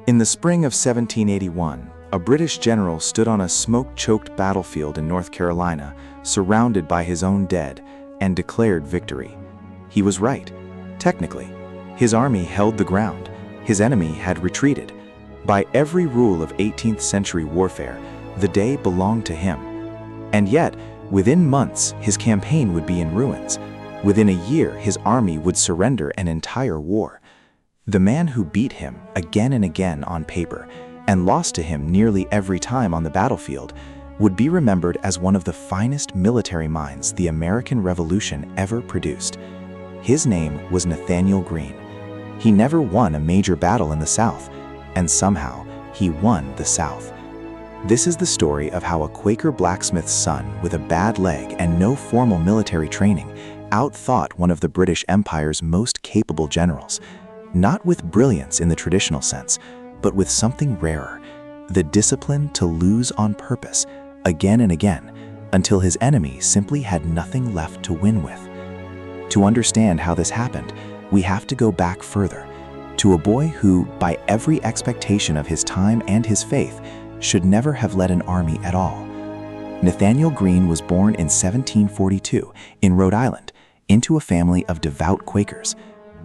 In the spring of 1781, a British general stood on a smoke-choked battlefield in North Carolina, surrounded by his own dead, and declared victory. He was right. Technically, his army held the ground. His enemy had retreated. By every rule of 18th century warfare, the day belonged to him. And yet, within months, his campaign would be in ruins. Within a year, his army would surrender an entire war. The man who beat him again and again on paper and lost to him nearly every time on the battlefield would be remembered as one of the finest military minds the American Revolution ever produced. His name was Nathanael Greene. He never won a major battle in the South, and somehow he won the South. This is the story of how a Quaker blacksmith's son with a bad leg and no formal military training outthought one of the British Empire's most capable generals. Not with brilliance in the traditional sense, but with something rarer, the discipline to lose on purpose, again and again, until his enemy simply had nothing left to win with. To understand how this happened, we have to go back further, to a boy who, by every expectation of his time and his faith, should never have led an army at all. Nathanael Greene was born in 1742 in Rhode Island into a family of devout Quakers.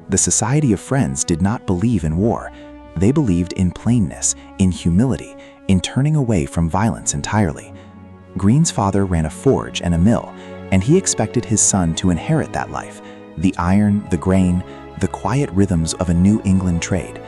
The Society of Friends did not believe in war. They believed in plainness, in humility, in turning away from violence entirely. Greene's father ran a forge and a mill, and he expected his son to inherit that life, the iron, the grain, the quiet rhythms of a New England trade.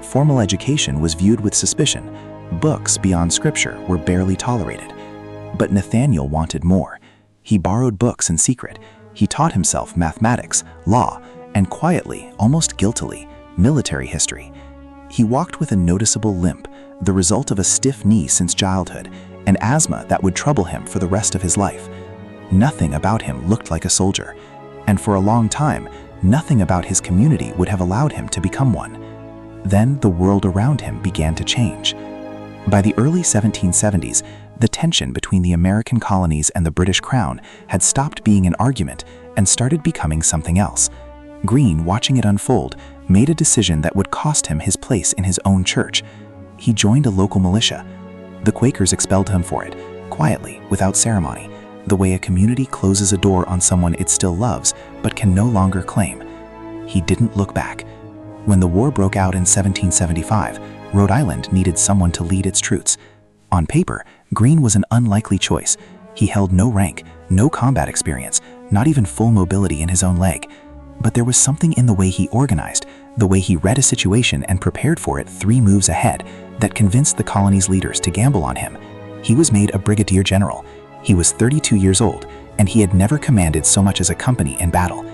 Formal education was viewed with suspicion. Books beyond scripture were barely tolerated. But Nathanael wanted more. He borrowed books in secret. He taught himself mathematics, law, and quietly, almost guiltily, military history. He walked with a noticeable limp, the result of a stiff knee since childhood, and asthma that would trouble him for the rest of his life. Nothing about him looked like a soldier, and for a long time, nothing about his community would have allowed him to become one. Then the world around him began to change. By the early 1770s, the tension between the American colonies and the British Crown had stopped being an argument and started becoming something else. Greene, watching it unfold, made a decision that would cost him his place in his own church. He joined a local militia. The Quakers expelled him for it, quietly, without ceremony, the way a community closes a door on someone it still loves but can no longer claim. He didn't look back. When the war broke out in 1775, Rhode Island needed someone to lead its troops. On paper, Greene was an unlikely choice. He held no rank, no combat experience, not even full mobility in his own leg. But there was something in the way he organized, the way he read a situation and prepared for it 3 moves ahead, that convinced the colony's leaders to gamble on him. He was made a brigadier general. He was 32 years old, and he had never commanded so much as a company in battle.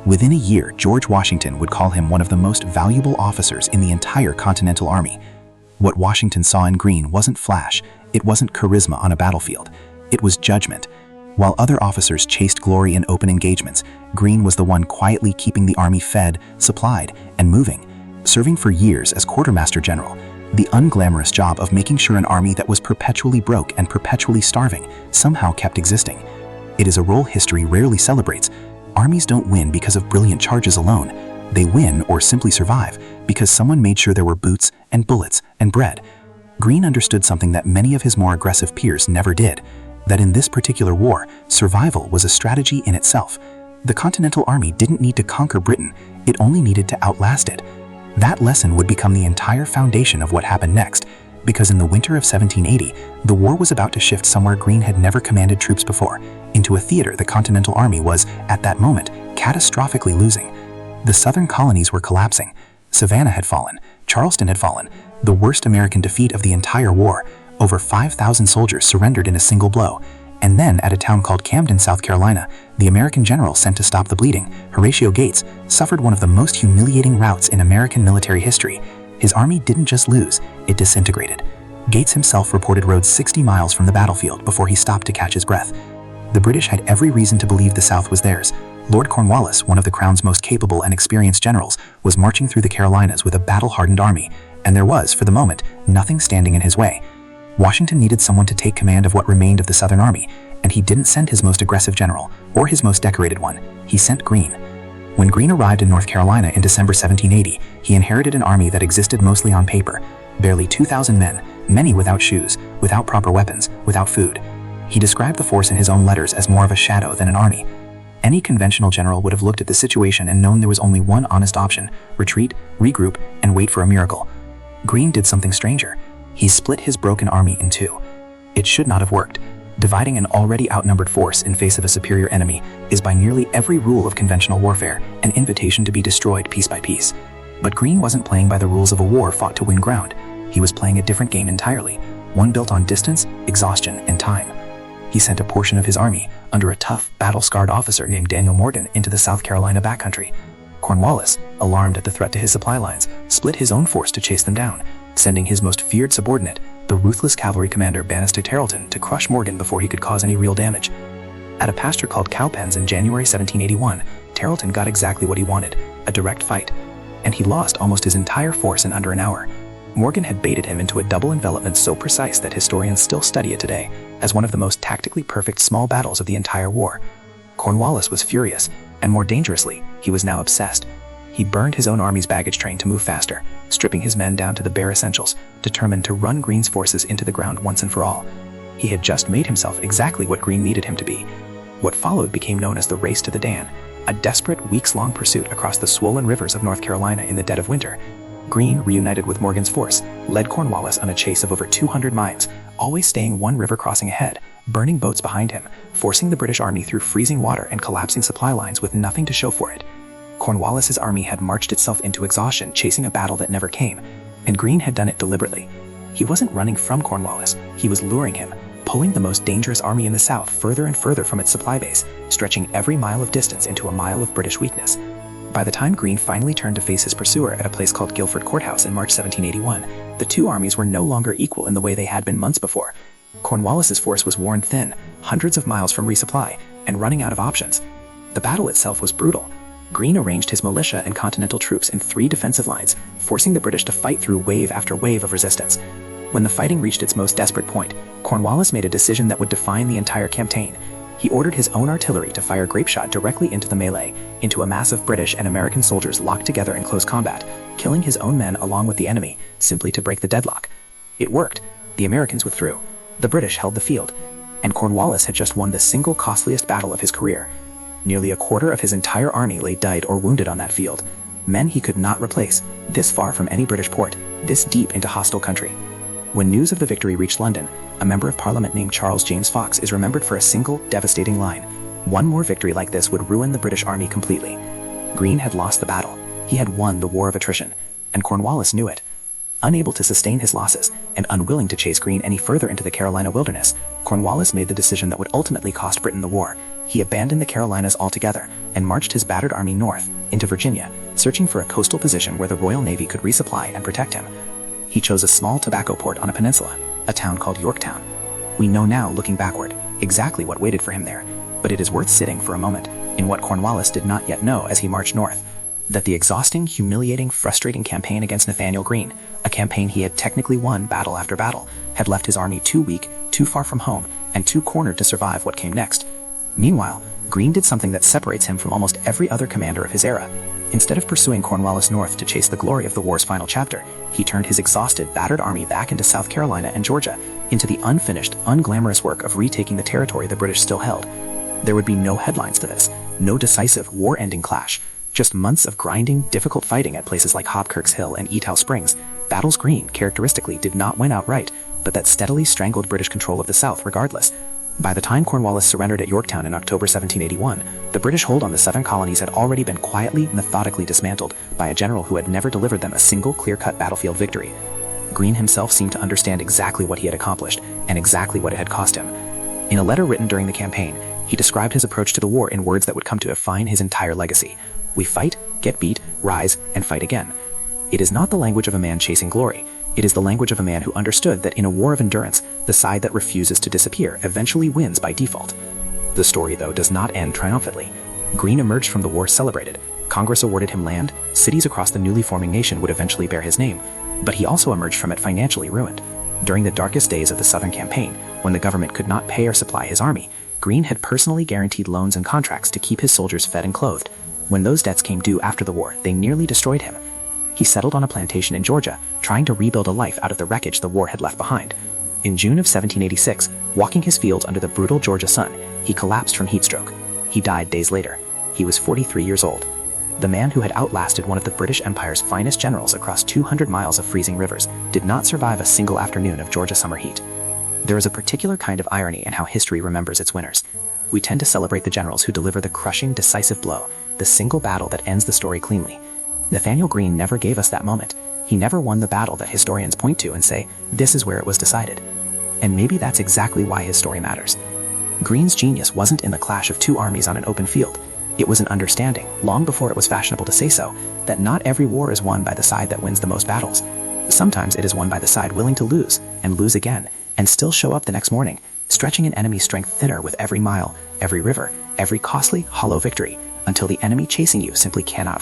Within a year, George Washington would call him one of the most valuable officers in the entire Continental Army. What Washington saw in Greene wasn't flash, it wasn't charisma on a battlefield. It was judgment. While other officers chased glory in open engagements, Greene was the one quietly keeping the army fed, supplied, and moving. Serving for years as quartermaster general, the unglamorous job of making sure an army that was perpetually broke and perpetually starving somehow kept existing. It is a role history rarely celebrates. Armies don't win because of brilliant charges alone. They win, or simply survive, because someone made sure there were boots and bullets and bread. Greene understood something that many of his more aggressive peers never did, that in this particular war, survival was a strategy in itself. The Continental Army didn't need to conquer Britain, it only needed to outlast it. That lesson would become the entire foundation of what happened next, because in the winter of 1780, the war was about to shift somewhere Greene had never commanded troops before, into a theater the Continental Army was, at that moment, catastrophically losing. The southern colonies were collapsing. Savannah had fallen, Charleston had fallen, the worst American defeat of the entire war. Over 5,000 soldiers surrendered in a single blow. And then, at a town called Camden, South Carolina, the American general sent to stop the bleeding, Horatio Gates, suffered one of the most humiliating routs in American military history. His army didn't just lose, it disintegrated. Gates himself reported rode 60 miles from the battlefield before he stopped to catch his breath. The British had every reason to believe the South was theirs. Lord Cornwallis, one of the Crown's most capable and experienced generals, was marching through the Carolinas with a battle-hardened army, and there was, for the moment, nothing standing in his way. Washington needed someone to take command of what remained of the Southern Army, and he didn't send his most aggressive general, or his most decorated one. He sent Greene. When Greene arrived in North Carolina in December 1780, he inherited an army that existed mostly on paper. barely 2,000 men, many without shoes, without proper weapons, without food. He described the force in his own letters as more of a shadow than an army. Any conventional general would have looked at the situation and known there was only one honest option: retreat, regroup, and wait for a miracle. Greene did something stranger. He split his broken army in two. It should not have worked. Dividing an already outnumbered force in face of a superior enemy is by nearly every rule of conventional warfare an invitation to be destroyed piece by piece. But Greene wasn't playing by the rules of a war fought to win ground. He was playing a different game entirely, one built on distance, exhaustion, and time. He sent a portion of his army, under a tough, battle-scarred officer named Daniel Morgan, into the South Carolina backcountry. Cornwallis, alarmed at the threat to his supply lines, split his own force to chase them down, sending his most feared subordinate, the ruthless cavalry commander Banastre Tarleton, to crush Morgan before he could cause any real damage. At a pasture called Cowpens in January 1781, Tarleton got exactly what he wanted: a direct fight. And he lost almost his entire force in under an hour. Morgan had baited him into a double envelopment so precise that historians still study it today as one of the most tactically perfect small battles of the entire war. Cornwallis was furious, and more dangerously, he was now obsessed. He burned his own army's baggage train to move faster, stripping his men down to the bare essentials, determined to run Greene's forces into the ground once and for all. He had just made himself exactly what Greene needed him to be. What followed became known as the Race to the Dan, a desperate, weeks-long pursuit across the swollen rivers of North Carolina in the dead of winter. Greene, reunited with Morgan's force, led Cornwallis on a chase of over 200 miles, always staying one river crossing ahead, burning boats behind him, forcing the British army through freezing water and collapsing supply lines with nothing to show for it. Cornwallis's army had marched itself into exhaustion, chasing a battle that never came, and Greene had done it deliberately. He wasn't running from Cornwallis, he was luring him, pulling the most dangerous army in the South further and further from its supply base, stretching every mile of distance into a mile of British weakness. By the time Greene finally turned to face his pursuer at a place called Guilford Courthouse in March 1781, the two armies were no longer equal in the way they had been months before. Cornwallis's force was worn thin, hundreds of miles from resupply, and running out of options. The battle itself was brutal. Greene arranged his militia and continental troops in 3 defensive lines, forcing the British to fight through wave after wave of resistance. When the fighting reached its most desperate point, Cornwallis made a decision that would define the entire campaign. He ordered his own artillery to fire grapeshot directly into the melee, into a mass of British and American soldiers locked together in close combat, killing his own men along with the enemy, simply to break the deadlock. It worked. The Americans withdrew. The British held the field. And Cornwallis had just won the single costliest battle of his career. Nearly a quarter of his entire army lay dead or wounded on that field. Men he could not replace, this far from any British port, this deep into hostile country. When news of the victory reached London, a member of Parliament named Charles James Fox is remembered for a single, devastating line: "One more victory like this would ruin the British army completely." Greene had lost the battle. He had won the war of attrition, and Cornwallis knew it. Unable to sustain his losses, and unwilling to chase Greene any further into the Carolina wilderness, Cornwallis made the decision that would ultimately cost Britain the war. He abandoned the Carolinas altogether, and marched his battered army north, into Virginia, searching for a coastal position where the Royal Navy could resupply and protect him. He chose a small tobacco port on a peninsula, a town called Yorktown. We know now, looking backward, exactly what waited for him there, but it is worth sitting for a moment in what Cornwallis did not yet know as he marched north: that the exhausting, humiliating, frustrating campaign against Nathanael Greene, a campaign he had technically won battle after battle, had left his army too weak, too far from home, and too cornered to survive what came next. Meanwhile, Greene did something that separates him from almost every other commander of his era. Instead of pursuing Cornwallis north to chase the glory of the war's final chapter, he turned his exhausted, battered army back into South Carolina and Georgia, into the unfinished, unglamorous work of retaking the territory the British still held. There would be no headlines to this, no decisive, war-ending clash, just months of grinding, difficult fighting at places like Hobkirk's Hill and Eatow Springs, battles Greene characteristically did not win outright, but that steadily strangled British control of the South regardless. By the time Cornwallis surrendered at Yorktown in October 1781, the British hold on the southern colonies had already been quietly, methodically dismantled by a general who had never delivered them a single clear-cut battlefield victory. Greene himself seemed to understand exactly what he had accomplished, and exactly what it had cost him. In a letter written during the campaign, he described his approach to the war in words that would come to define his entire legacy: "We fight, get beat, rise, and fight again." It is not the language of a man chasing glory. It is the language of a man who understood that in a war of endurance, the side that refuses to disappear eventually wins by default. The story, though, does not end triumphantly. Greene emerged from the war celebrated. Congress awarded him land, cities across the newly forming nation would eventually bear his name, but he also emerged from it financially ruined. During the darkest days of the Southern campaign, when the government could not pay or supply his army, Greene had personally guaranteed loans and contracts to keep his soldiers fed and clothed. When those debts came due after the war, they nearly destroyed him. He settled on a plantation in Georgia, trying to rebuild a life out of the wreckage the war had left behind. In June of 1786, walking his fields under the brutal Georgia sun, he collapsed from heatstroke. He died days later. He was 43 years old. The man who had outlasted one of the British Empire's finest generals across 200 miles of freezing rivers did not survive a single afternoon of Georgia summer heat. There is a particular kind of irony in how history remembers its winners. We tend to celebrate the generals who deliver the crushing, decisive blow, the single battle that ends the story cleanly. Nathanael Greene never gave us that moment. He never won the battle that historians point to and say, this is where it was decided. And maybe that's exactly why his story matters. Greene's genius wasn't in the clash of two armies on an open field. It was an understanding, long before it was fashionable to say so, that not every war is won by the side that wins the most battles. Sometimes it is won by the side willing to lose, and lose again, and still show up the next morning, stretching an enemy's strength thinner with every mile, every river, every costly, hollow victory, until the enemy chasing you simply cannot